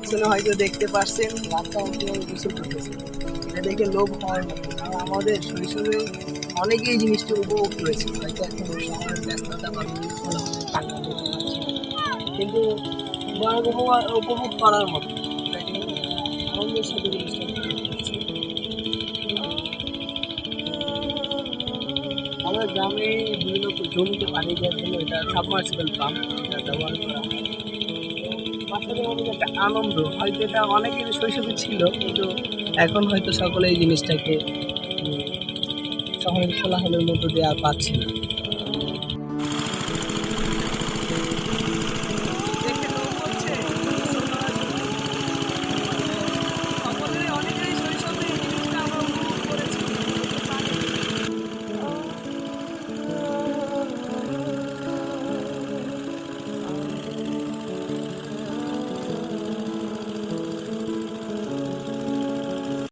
পিছনে হয়তো দেখতে পাচ্ছেন বাচ্চা কিভাবে গোসল করতেছে। এটা দেখে লোভ হওয়ার মতো, কারণ আমাদের শৈশবে অনেকেই এই জিনিসটি উপভোগ করেছে। হয়তো এখন শহরের ব্যস্ততা বা বিভিন্ন কোলাহলের কারণে দেখতে পাচ্ছি না। কিন্তু বরং উপভোগ করার মতো, এটাকে আনন্দের সাথে জিনিসটা উপভোগ করছি। আমাদের গ্রামে বিভিন্ন জমিতে পানি দেওয়ার জন্য এটা সাবমার্সিবল পাম্প এটা ব্যবহার করা হয়। বাচ্চাদের মধ্যে একটা আনন্দ, হয়তো এটা অনেকের শৈশবে ছিল, কিন্তু এখন হয়তো সকলে এই জিনিসটাকে শহরের কোলাহলের মধ্য দিয়ে আর পাচ্ছে না।